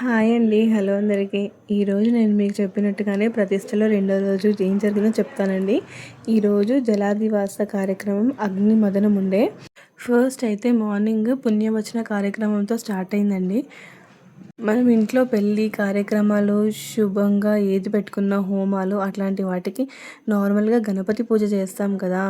Hi అండి. Hello అందరికీ. ఈరోజు నేను మీకు చెప్పినట్టుగానే ప్రతిష్టలో రెండో రోజు ఏం జరిగిందో చెప్తానండి. ఈరోజు జలాదివాస కార్యక్రమం అగ్ని మదనం ఉండే. ఫస్ట్ అయితే మార్నింగ్ పుణ్యవచన కార్యక్రమంతో స్టార్ట్ అయిందండి. మనం ఇంట్లో పెళ్ళి కార్యక్రమాలు శుభంగా ఏది పెట్టుకున్న హోమాలు అట్లాంటి వాటికి నార్మల్గా గణపతి పూజ చేస్తాం కదా.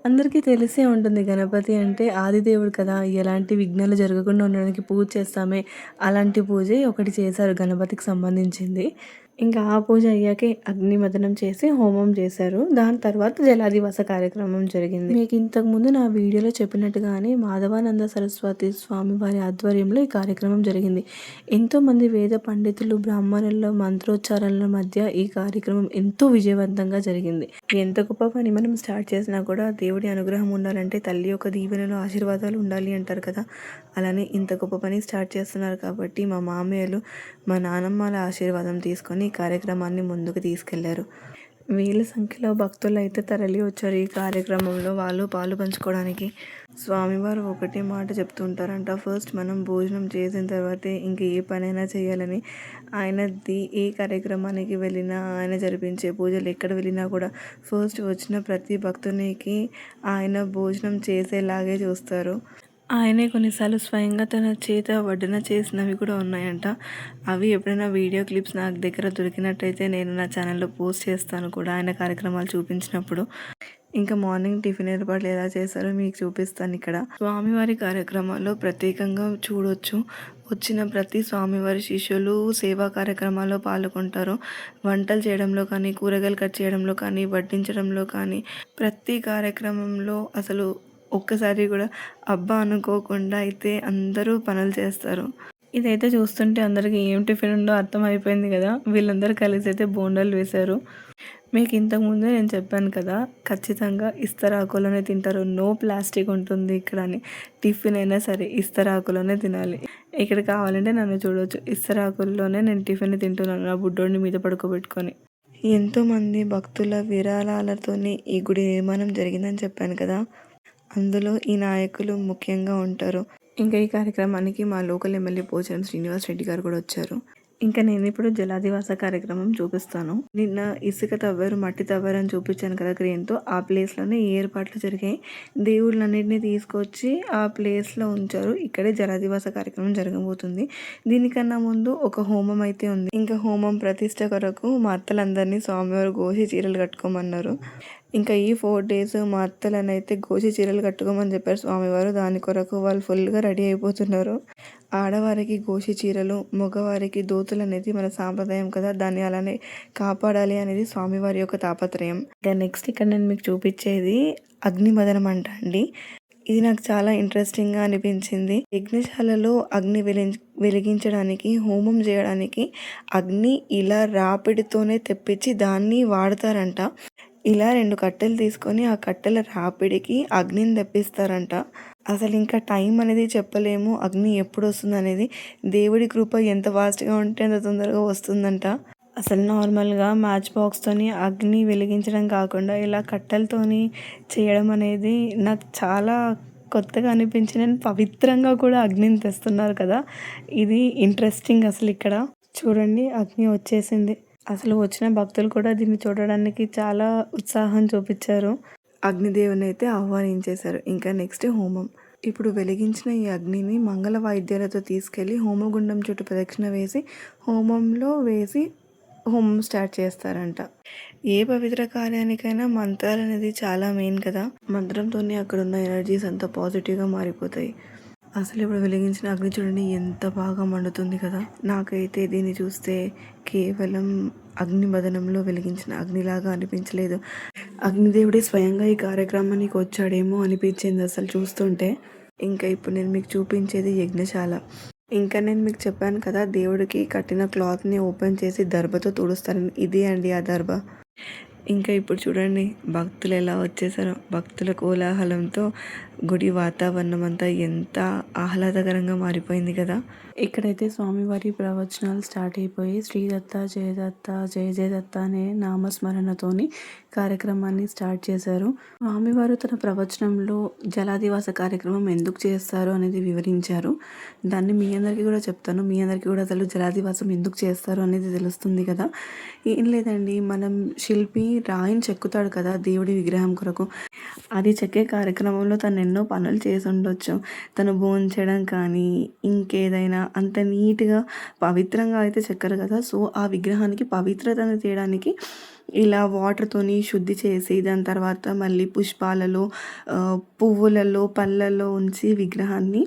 అందరికీ తెలిసే ఉంటుంది గణపతి అంటే ఆదిదేవుడు కదా, ఎలాంటి విఘ్నాలు జరగకుండా ఉండడానికి పూజ చేస్తామే, అలాంటి పూజే ఒకటి చేశారు గణపతికి సంబంధించింది. ఇంకా ఆ పూజ అయ్యాకే అగ్నిమదనం చేసి హోమం చేశారు. దాని తర్వాత జలాదివాస కార్యక్రమం జరిగింది. మీకు ఇంతకుముందు నా వీడియోలో చెప్పినట్టుగానే మాధవానంద సరస్వతి స్వామి వారి ఆధ్వర్యంలో ఈ కార్యక్రమం జరిగింది. ఎంతోమంది వేద పండితులు బ్రాహ్మణుల మంత్రోచ్చారణల మధ్య ఈ కార్యక్రమం ఎంతో విజయవంతంగా జరిగింది. ఎంత గొప్ప పని మనం స్టార్ట్ చేసినా కూడా దేవుడి అనుగ్రహం ఉండాలంటే తల్లి యొక్క దీవెనలు ఆశీర్వాదాలు ఉండాలి అంటారు కదా. అలానే ఇంత గొప్ప పని స్టార్ట్ చేస్తున్నారు కాబట్టి మా మామయ్యలు మా నానమ్మల ఆశీర్వాదం తీసుకొని ఈ కార్యక్రమాన్ని ముందుకు తీసుకెళ్లారు. వేల సంఖ్యలో భక్తులు అయితే తరలి వచ్చారు ఈ కార్యక్రమంలో వాళ్ళు పాలు పంచుకోవడానికి. స్వామివారు ఒకటే మాట చెప్తుంటారంట, ఫస్ట్ మనం భోజనం చేసిన తర్వాతే ఇంక ఏ పనైనా చేయాలని. ఏ కార్యక్రమానికి వెళ్ళినా, ఆయన జరిపించే పూజలు ఎక్కడ వెళ్ళినా కూడా ఫస్ట్ వచ్చిన ప్రతి భక్తునికి ఆయన భోజనం చేసేలాగే చూస్తారు. ఆయనే కొన్నిసార్లు స్వయంగా తన చేత వడ్డన చేసినవి కూడా ఉన్నాయంట. అవి ఎప్పుడైనా వీడియో క్లిప్స్ నాకు దగ్గర దొరికినట్టయితే నేను నా ఛానల్లో పోస్ట్ చేస్తాను కూడా, ఆయన కార్యక్రమాలు చూపించినప్పుడు. ఇంకా మార్నింగ్ టిఫిన్ ఏర్పాట్లు ఎలా చేశారో మీకు చూపిస్తాను ఇక్కడ. స్వామివారి కార్యక్రమాల్లో ప్రత్యేకంగా చూడొచ్చు. వచ్చిన ప్రతి స్వామివారి శిష్యులు సేవా కార్యక్రమాల్లో పాల్గొంటారు. వంటలు చేయడంలో కానీ, కూరగాయలు కట్ చేయడంలో కానీ, వడ్డించడంలో కానీ, ప్రతి కార్యక్రమంలో అసలు ఒక్కసారి కూడా అబ్బా అనుకోకుండా అయితే అందరూ పనులు చేస్తారు. ఇదైతే చూస్తుంటే అందరికీ ఏం టిఫిన్ ఉందో అర్థమైపోయింది కదా. వీళ్ళందరూ కలిసి అయితే బోండాలు వేశారు. మీకు ఇంతకుముందే నేను చెప్పాను కదా, ఖచ్చితంగా ఇస్తరాకులోనే తింటారు, నో ప్లాస్టిక్ ఉంటుంది ఇక్కడ అని. టిఫిన్ అయినా సరే ఇస్తరాకులోనే తినాలి. ఇక్కడ కావాలంటే నన్ను చూడవచ్చు, ఇస్తరాకుల్లోనే నేను టిఫిన్ తింటున్నాను నా బుడ్డోడిని మీద పడుకోబెట్టుకొని. ఎంతోమంది భక్తుల విరాళాలతోనే ఈ గుడి నిర్మాణం జరిగిందని చెప్పాను కదా, అందులో ఈ నాయకులు ముఖ్యంగా ఉంటారు. ఇంకా ఈ కార్యక్రమానికి మా లోకల్ ఎమ్మెల్యే పోచారం శ్రీనివాస్ రెడ్డి గారు కూడా వచ్చారు. ఇంకా నేను ఇప్పుడు జలాదివాస కార్యక్రమం చూపిస్తాను. నిన్న ఇసుక తవ్వారు, మట్టి తవ్వారు అని చూపించాను కదా క్రేన్తో. ఆ ప్లేస్లోనే ఏర్పాట్లు జరిగాయి. దేవుళ్ళన్నింటినీ తీసుకొచ్చి ఆ ప్లేస్లో ఉంచారు. ఇక్కడే జలాదివాస కార్యక్రమం జరగబోతుంది. దీనికన్నా ముందు ఒక హోమం అయితే ఉంది. ఇంకా హోమం ప్రతిష్ట కొరకు మా అత్తలందరినీ స్వామివారు గోసి చీరలు కట్టుకోమన్నారు. ఇంకా ఈ 4 days మా అత్తలనైతే గోసి చీరలు కట్టుకోమని చెప్పారు స్వామివారు. దాని కొరకు వాళ్ళు ఫుల్గా రెడీ అయిపోతున్నారు. ఆడవారికి గోసి చీరలు, మగవారికి దోతులు అనేది మన సాంప్రదాయం కదా, దాన్ని అలానే కాపాడాలి అనేది స్వామివారి యొక్క తాపత్రయం. ఇంకా నెక్స్ట్ ఇక్కడ నేను మీకు చూపించేది అగ్నిమదనం అండి. ఇది నాకు చాలా ఇంట్రెస్టింగ్గా అనిపించింది. యజ్ఞశాలలో అగ్ని వెలిగించడానికి, హోమం చేయడానికి అగ్ని ఇలా రాపిడితోనే తెప్పించి దాన్ని వాడతారంట. ఇలా 2 కట్టెలు తీసుకొని ఆ కట్టెల రాపిడికి అగ్నిని తెప్పిస్తారంట. అసలు ఇంకా టైం అనేది చెప్పలేము, అగ్ని ఎప్పుడు వస్తుంది అనేది. దేవుడి కృప ఎంత ఫాస్ట్గా ఉంటే అంత తొందరగా వస్తుందంట. అసలు నార్మల్గా మ్యాచ్ బాక్స్తోని అగ్ని వెలిగించడం కాకుండా ఇలా కట్టెలతోని చేయడం అనేది నాకు చాలా కొత్తగా అనిపించి, నేను పవిత్రంగా కూడా అగ్నిని తెస్తున్నారు కదా, ఇది ఇంట్రెస్టింగ్. అసలు ఇక్కడ చూడండి అగ్ని వచ్చేసింది. అసలు వచ్చిన భక్తులు కూడా దీన్ని చూడడానికి చాలా ఉత్సాహం చూపించారు. అగ్నిదేవుని అయితే ఆహ్వానించేశారు. ఇంకా నెక్స్ట్ హోమం. ఇప్పుడు వెలిగించిన ఈ అగ్నిని మంగళ వాయిద్యాలతో తీసుకెళ్ళి హోమగుండం చుట్టూ ప్రదక్షిణ వేసి హోమంలో వేసి హోమం స్టార్ట్ చేస్తారంట. ఏ పవిత్ర కార్యానికైనా మంత్రాలు అనేది చాలా మెయిన్ కదా. మంత్రంతోనే అక్కడ ఉన్న ఎనర్జీస్ అంతా పాజిటివ్గా మారిపోతాయి. అసలు ఇప్పుడు వెలిగించిన అగ్ని చూడండి ఎంత బాగా మండుతుంది కదా. నాకైతే దీన్ని చూస్తే కేవలం అగ్ని మదనంలో వెలిగించిన అగ్నిలాగా అనిపించలేదు, అగ్నిదేవుడే స్వయంగా ఈ కార్యక్రమానికి వచ్చాడేమో అనిపించింది అసలు చూస్తుంటే. ఇంకా ఇప్పుడు నేను మీకు చూపించేది యజ్ఞశాల. ఇంకా నేను మీకు చెప్పాను కదా, దేవుడికి కట్టిన క్లాత్ని ఓపెన్ చేసి దర్భతో తుడుస్తారని. ఇదే అండి ఆ దర్భ. ఇంకా ఇప్పుడు చూడండి భక్తులు ఎలా వచ్చేసారో. భక్తుల కోలాహలంతో గుడి వాతావరణం అంతా ఎంత ఆహ్లాదకరంగా మారిపోయింది కదా. ఇక్కడైతే స్వామివారి ప్రవచనాలు స్టార్ట్ అయిపోయి శ్రీదత్త జయదత్త జయ జయదత్త అనే నామస్మరణతోని కార్యక్రమాన్ని స్టార్ట్ చేశారు. స్వామివారు తన ప్రవచనంలో జలాదివాస కార్యక్రమం ఎందుకు చేస్తారు అనేది వివరించారు. దాన్ని మీ అందరికీ కూడా చెప్తాను. మీ అందరికీ కూడా అసలు జలాదివాసం ఎందుకు చేస్తారు అనేది తెలుస్తుంది కదా. ఏం లేదండి, మనం శిల్పి రాయిని చెక్కుతాడు కదా దేవుడి విగ్రహం కొరకు. అది చెక్కే కార్యక్రమంలో తను ఎన్నో పనులు చేసి ఉండొచ్చు. తను భోంచడం కానీ ఇంకేదైనా అంత నీట్గా పవిత్రంగా అయితే చెక్కరు కదా. సో ఆ విగ్రహానికి పవిత్రతను తీయడానికి ఇలా వాటర్తోని శుద్ధి చేసి దాని తర్వాత మళ్ళీ పుష్పాలలో పువ్వులలో పళ్ళల్లో ఉంచి విగ్రహాన్ని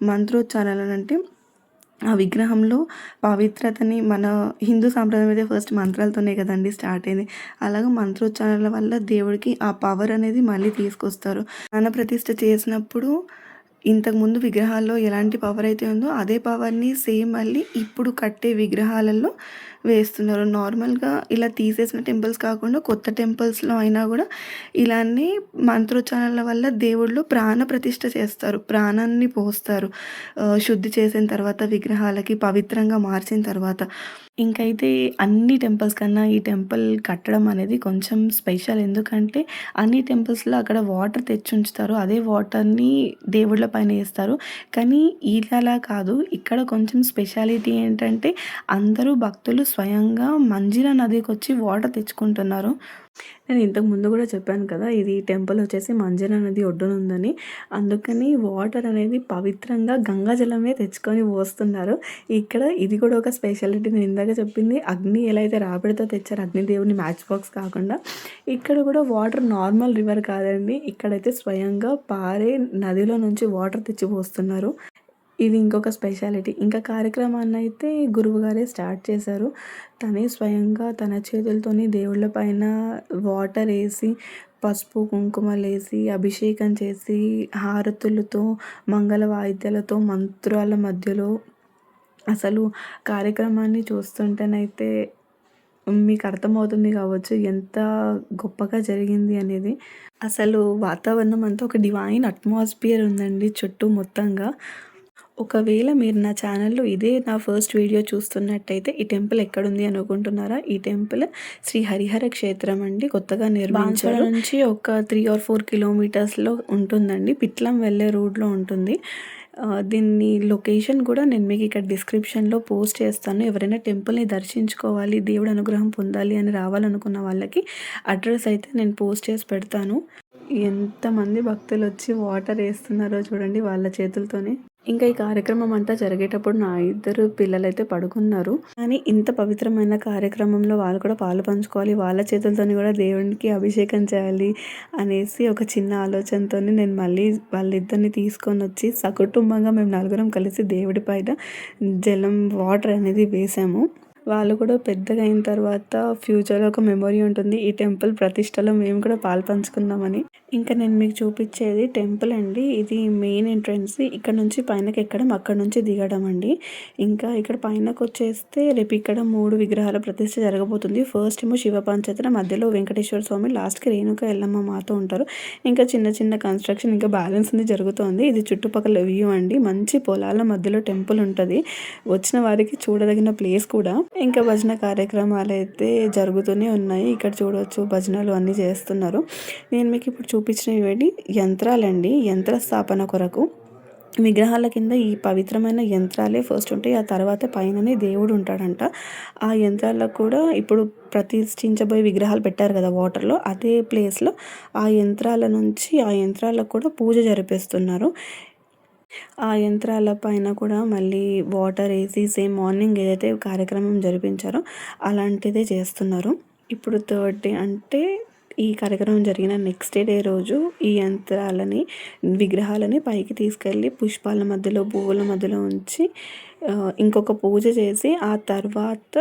మంత్రోచ్చారాలను అంటే ఆ విగ్రహంలో పవిత్రతని మన హిందూ సాంప్రదాయం అయితే ఫస్ట్ మంత్రాలతోనే కదండి స్టార్ట్ అయింది. అలాగే మంత్రోచ్చారాల వల్ల దేవుడికి ఆ పవర్ అనేది మళ్ళీ తీసుకొస్తారు. ప్రాణప్రతిష్ఠ చేసినప్పుడు ఇంతకుముందు విగ్రహాల్లో ఎలాంటి పవర్ అయితే ఉందో అదే పవర్ని సేమ్ మళ్ళీ ఇప్పుడు కట్టే విగ్రహాలలో వేస్తున్నారు. నార్మల్గా ఇలా తీసేసిన టెంపుల్స్ కాకుండా కొత్త టెంపుల్స్లో అయినా కూడా ఇలానే మంత్రోచ్చారణల వల్ల దేవుళ్ళు ప్రాణ ప్రతిష్ఠ చేస్తారు, ప్రాణాన్ని పోస్తారు. శుద్ధి చేసిన తర్వాత విగ్రహాలకి పవిత్రంగా మార్చిన తర్వాత. ఇంకైతే అన్ని టెంపుల్స్ కన్నా ఈ టెంపుల్ కట్టడం అనేది కొంచెం స్పెషల్. ఎందుకంటే అన్ని టెంపుల్స్లో అక్కడ వాటర్ తెచ్చి ఉంచుతారు, అదే వాటర్ని దేవుళ్ళ పైన వేస్తారు. కానీ ఇలా కాదు, ఇక్కడ కొంచెం స్పెషాలిటీ ఏంటంటే అందరూ భక్తులు స్వయంగా మంజీరా నదికి వచ్చి వాటర్ తెచ్చుకుంటున్నారు. నేను ఇంతకు ముందు కూడా చెప్పాను కదా, ఇది టెంపుల్ వచ్చేసి మంజీరా నది ఒడ్డున ఉందని. అందుకని వాటర్ అనేది పవిత్రంగా గంగా జలమే తెచ్చుకొని పోస్తున్నారు. ఇక్కడ ఇది కూడా ఒక స్పెషాలిటీ. నేను ఇందాక చెప్పింది అగ్ని ఎలా అయితే రాబడితో తెచ్చారు అగ్నిదేవుని మ్యాచ్ బాక్స్ కాకుండా, ఇక్కడ కూడా వాటర్ నార్మల్ రివర్ కాదండి. ఇక్కడైతే స్వయంగా పారే నదిలో నుంచి వాటర్ తెచ్చి పోస్తున్నారు. ఇది ఇంకొక స్పెషాలిటీ. ఇంకా కార్యక్రమాన్ని అయితే గురువుగారే స్టార్ట్ చేశారు. తనే స్వయంగా తన చేతులతోని దేవుళ్ళ పైన వాటర్ వేసి పసుపు కుంకుమలేసి అభిషేకం చేసి హారతులతో మంగళ వాయిద్యాలతో మంత్రాల మధ్యలో అసలు కార్యక్రమాన్ని చూస్తుంటేనైతే మీకు అర్థమవుతుంది కావచ్చు ఎంత గొప్పగా జరిగింది అనేది. అసలు వాతావరణం అంతా ఒక డివైన్ అట్మాస్ఫియర్ ఉందండి చుట్టూ మొత్తంగా. ఒకవేళ మీరు నా ఛానల్లో ఇదే నా ఫస్ట్ వీడియో చూస్తున్నట్టయితే ఈ టెంపుల్ ఎక్కడుంది అనుకుంటున్నారా? ఈ టెంపుల్ శ్రీ హరిహర క్షేత్రం అండి. కొత్తగా నిర్మించారు. నుంచి ఒక 3 or 4 కిలోమీటర్స్లో ఉంటుందండి. పిట్లం వెళ్ళే రూట్లో ఉంటుంది. దీన్ని లొకేషన్ కూడా నేను మీకు ఇక్కడ డిస్క్రిప్షన్లో పోస్ట్ చేస్తాను. ఎవరైనా టెంపుల్ని దర్శించుకోవాలి, దేవుడు అనుగ్రహం పొందాలి అని రావాలనుకున్న వాళ్ళకి అడ్రస్ అయితే నేను పోస్ట్ చేసి పెడతాను. ఎంతమంది భక్తులు వచ్చి వాటర్ వేస్తున్నారో చూడండి వాళ్ళ చేతులతోనే. ఇంకా ఈ కార్యక్రమం అంతా జరిగేటప్పుడు నా 2 పిల్లలైతే పడుకున్నారు. కానీ ఇంత పవిత్రమైన కార్యక్రమంలో వాళ్ళు కూడా పాలు పంచుకోవాలి, వాళ్ళ చేతులతోని కూడా దేవునికి అభిషేకం చేయాలి అనేసి ఒక చిన్న ఆలోచనతో నేను మళ్ళీ వాళ్ళిద్దరిని తీసుకొని వచ్చి సకుటుంబంగా మేము 4 కలిసి దేవుడి పైన జలం వాటర్ అనేది వేసాము. వాళ్ళు కూడా పెద్దగా అయిన తర్వాత ఫ్యూచర్లో ఒక మెమొరీ ఉంటుంది, ఈ టెంపుల్ ప్రతిష్టలో మేము కూడా పాల్పంచుకున్నామని. ఇంకా నేను మీకు చూపించేది టెంపుల్ అండి. ఇది మెయిన్ ఎంట్రన్స్. ఇక్కడ నుంచి పైనకి ఎక్కడం, అక్కడ నుంచి దిగడం అండి. ఇంకా ఇక్కడ పైనకు వచ్చేస్తే రేపు ఇక్కడ 3 విగ్రహాల ప్రతిష్ట జరగబోతుంది. ఫస్ట్ ఏమో శివ పంచతన, మధ్యలో వెంకటేశ్వర స్వామి, లాస్ట్కి రేణుక ఎల్లమ్మ మాతో ఉంటారు. ఇంకా చిన్న చిన్న కన్స్ట్రక్షన్ ఇంకా బ్యాలెన్స్ ఉంది జరుగుతోంది. ఇది చుట్టుపక్కల వ్యూ అండి. మంచి పొలాల మధ్యలో టెంపుల్ ఉంటుంది. వచ్చిన వారికి చూడదగిన ప్లేస్ కూడా. ఇంకా భజన కార్యక్రమాలు అయితే జరుగుతూనే ఉన్నాయి. ఇక్కడ చూడవచ్చు భజనలు అన్నీ చేస్తున్నారు. నేను మీకు ఇప్పుడు చూపించినవి యంత్రాలండి. యంత్ర స్థాపన కొరకు విగ్రహాల కింద ఈ పవిత్రమైన యంత్రాలే ఫస్ట్ ఉంటాయి. ఆ తర్వాత పైననే దేవుడు ఉంటాడంట. ఆ యంత్రాలకు కూడా ఇప్పుడు ప్రతిష్ఠించబోయే విగ్రహాలు పెట్టారు కదా వాటర్లో, అదే ప్లేస్లో ఆ యంత్రాల నుంచి ఆ యంత్రాలకు కూడా పూజ జరిపిస్తున్నారు. ఆ యంత్రాల పైన కూడా మళ్ళీ వాటర్ వేసి సేమ్ మార్నింగ్ ఏదైతే కార్యక్రమం జరిపించారో అలాంటిదే చేస్తున్నారు. ఇప్పుడు 3rd డే అంటే ఈ కార్యక్రమం జరిగిన నెక్స్ట్ డే రోజు ఈ యంత్రాలని విగ్రహాలని పైకి తీసుకెళ్ళి పుష్పాల మధ్యలో పువ్వుల మధ్యలో ఉంచి ఇంకొక పూజ చేసి ఆ తర్వాత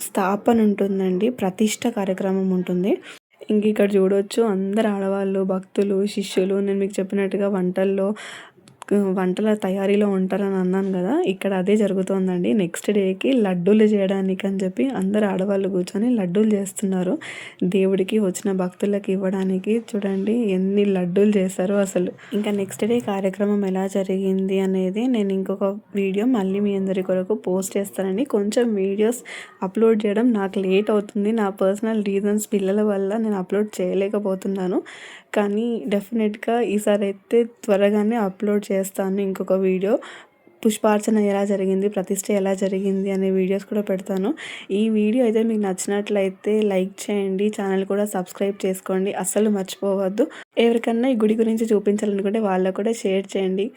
స్థాపన ఉంటుందండి, ప్రతిష్ట కార్యక్రమం ఉంటుంది. ఇంక ఇక్కడ చూడవచ్చు అందరు ఆడవాళ్ళు భక్తులు శిష్యులు నేను మీకు చెప్పినట్టుగా వంటల్లో వంటల తయారీలో ఉంటారని అన్నాను కదా, ఇక్కడ అదే జరుగుతోందండి. నెక్స్ట్ డేకి లడ్డూలు చేయడానికి అని చెప్పి అందరు ఆడవాళ్ళు కూర్చొని లడ్డూలు చేస్తున్నారు. దేవుడికి వచ్చిన భక్తులకి ఇవ్వడానికి చూడండి ఎన్ని లడ్డూలు చేశారో అసలు. ఇంకా నెక్స్ట్ డే కార్యక్రమం ఎలా జరిగింది అనేది నేను ఇంకొక వీడియో మళ్ళీ మీ అందరి కొరకు పోస్ట్ చేస్తానండి. కొంచెం వీడియోస్ అప్లోడ్ చేయడం నాకు లేట్ అవుతుంది. నా పర్సనల్ రీజన్స్ పిల్లల వల్ల నేను అప్లోడ్ చేయలేకపోతున్నాను. కానీ డెఫినెట్గా ఈసారి అయితే త్వరగానే అప్లోడ్ చేస్తాను ఇంకొక వీడియో. పుష్పార్చన ఎలా జరిగింది, ప్రతిష్ఠ ఎలా జరిగింది అనే వీడియోస్ కూడా పెడతాను. ఈ వీడియో అయితే మీకు నచ్చినట్లయితే లైక్ చేయండి, ఛానల్ కూడా సబ్స్క్రైబ్ చేసుకోండి, అస్సలు మర్చిపోవద్దు. ఎవరికన్నా ఈ గుడి గురించి చూపించాలనుకుంటే వాళ్ళకు కూడా షేర్ చేయండి.